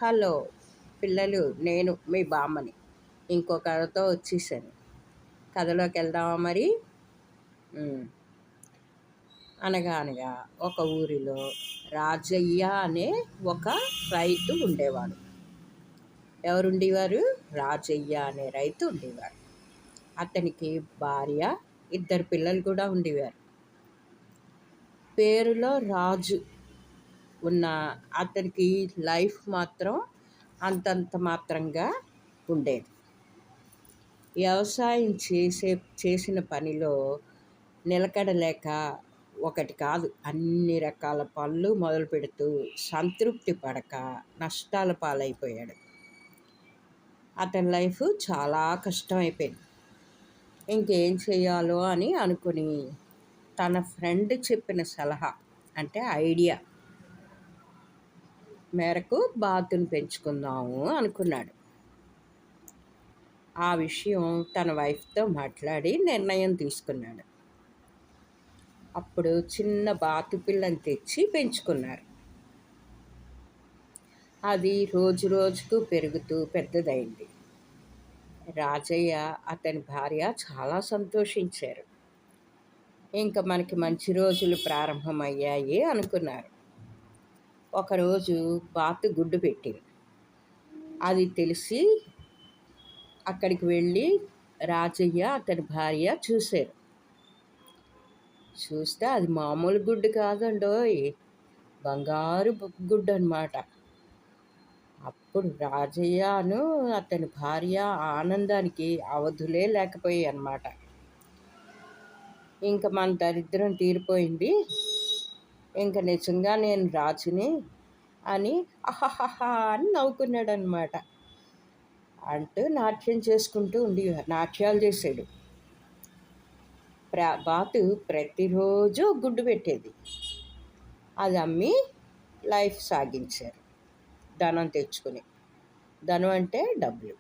Hello పిల్లలు, నేను మీ బామ్మని ఇంకో కథతో వచ్చేసాను. కథలోకి వెళ్దామా మరి? అనగా అనగా ఒక ఊరిలో రాజయ్య అనే ఒక రైతు ఉండేవాడు. ఎవరుండేవారు? రాజయ్య అనే రైతు ఉండేవాడు. అతనికి భార్య, 2 పిల్లలు కూడా ఉండేవారు. పేరులో రాజు ఉన్న అతనికి లైఫ్ మాత్రం అంతంత మాత్రంగా ఉండేది. వ్యవసాయం చేసిన పనిలో నిలకడలేక ఒకటి కాదు అన్ని రకాల పనులు మొదలు పెడుతూ సంతృప్తి పడక నష్టాల పాలైపోయాడు. అతని లైఫ్ చాలా కష్టమైపోయింది. ఇంకేం చేయాలో అని అనుకుని తన ఫ్రెండ్ చెప్పిన సలహా అంటే ఐడియా మేరకు బాతుని పెంచుకుందాము అనుకున్నాడు. ఆ విషయం తన వైఫ్తో మాట్లాడి నిర్ణయం తీసుకున్నాడు. అప్పుడు చిన్న బాతు పిల్లని తెచ్చి పెంచుకున్నారు. అది రోజు రోజుకు పెరుగుతూ పెద్దదైంది. రాజయ్య, అతని భార్య చాలా సంతోషించారు. ఇంకా మనకి మంచి రోజులు ప్రారంభమయ్యాయి అనుకున్నారు. ఒకరోజు బాతు గుడ్డు పెట్టింది. అది తెలిసి అక్కడికి వెళ్ళి రాజయ్య, అతని భార్య చూశారు. చూస్తే అది మామూలు గుడ్డు కాదండోయ్, బంగారు గుడ్డు అన్నమాట. అప్పుడు రాజయ్యను అతని భార్య ఆనందానికి అవధులే లేకపోయాయి అన్నమాట. ఇంకా మన దరిద్రం తీరిపోయింది, ఇంకా నిజంగా నేను రాజుని అని అహహహా అని నవ్వుకున్నాడు అనమాట. అంటూ నాట్యం చేసుకుంటూ నాట్యాలు చేశాడు. బాతు ప్రతిరోజు గుడ్డు పెట్టేది. అది అమ్మి లైఫ్ సాగించారు, ధనం తెచ్చుకుని. ధనం అంటే డబ్బులు.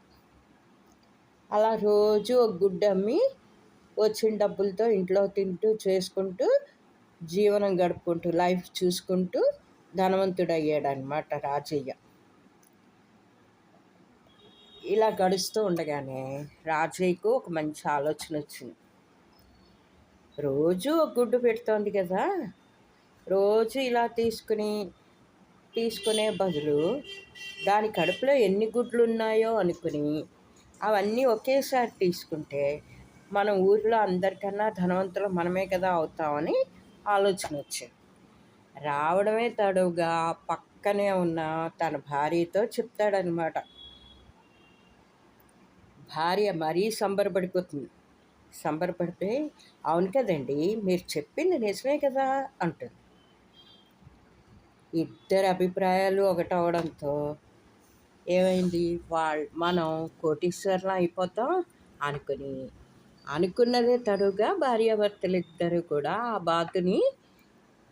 అలా రోజు ఒక గుడ్డు అమ్మి వచ్చిన డబ్బులతో ఇంట్లో తింటూ చేసుకుంటూ జీవనం గడుపుకుంటూ లైఫ్ చూసుకుంటూ ధనవంతుడయ్యాడనమాట రాజయ్య. ఇలా గడుస్తూ ఉండగానే రాజయ్యకు ఒక మంచి ఆలోచన వచ్చింది. రోజు ఒక గుడ్డు పెడుతోంది కదా, రోజు ఇలా తీసుకునే బదులు దాని కడుపులో ఎన్ని గుడ్లు ఉన్నాయో అనుకుని అవన్నీ ఒకేసారి తీసుకుంటే మన ఊరిలో అందరికన్నా ధనవంతులు మనమే కదా అవుతామని ఆలోచన వచ్చింది. రావడమే తడువుగా పక్కనే ఉన్న తన భార్యతో చెప్తాడనమాట. భార్య మరీ సంబరపడిపోయి అవును కదండి, మీరు చెప్పింది నిజమే కదా అంటుంది. ఇద్దరి అభిప్రాయాలు ఒకటవడంతో ఏమైంది, మనం కోటీశ్వరులం అయిపోతాం అనుకున్నదే తడుగా భార్యాభర్తలు ఇద్దరు కూడా ఆ బాతుని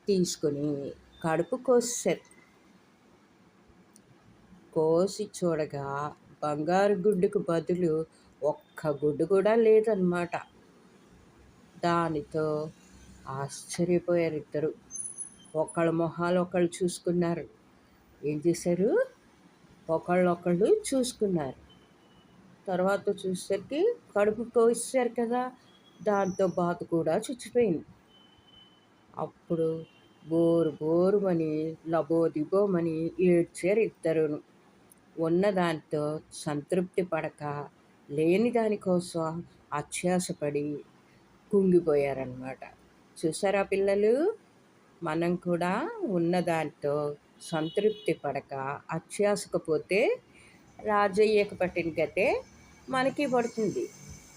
తీసుకుని కడుపు కోసి చూడగా బంగారు గుడ్డుకు బదులు ఒక్క గుడ్డు కూడా లేదన్నమాట. దానితో ఆశ్చర్యపోయారు ఇద్దరు. ఒకళ్ళ మొహాలు ఒకళ్ళు చూసుకున్నారు. ఏం చేశారు, ఒకళ్ళొకళ్ళు చూసుకున్నారు. తర్వాత చూసేసరికి కడుపు కోసారు కదా, దాంతో బాతు కూడా చచ్చిపోయింది. అప్పుడు బోరుమని లబోదిబోమని ఏడ్చారు ఇద్దరును. ఉన్నదాంతో సంతృప్తి పడక లేని దానికోసం అత్యాశపడి కుంగిపోయారన్నమాట. చూసారా పిల్లలు, మనం కూడా ఉన్నదాంతో సంతృప్తి పడక అత్యాశకపోతే రాజయ్యకు పట్టిన గతే మనకి పడుతుంది.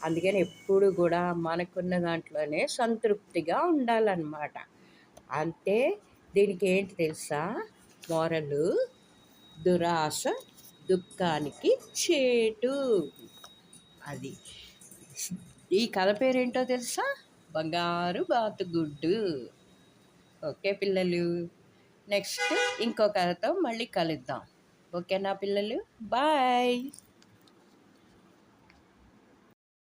అందుకని ఎప్పుడు కూడా మనకున్న దాంట్లోనే సంతృప్తిగా ఉండాలన్నమాట. అంతే. దీనికి ఏంటి తెలుసా మోరలు? దురాశ దుఃఖానికి చేటు. అది ఈ కథ పేరేంటో తెలుసా? బంగారు బాతుగుడ్డు. ఓకే పిల్లలు, నెక్స్ట్ ఇంకో కథతో మళ్ళీ కలుద్దాం. ఓకేనా పిల్లలు? బాయ్.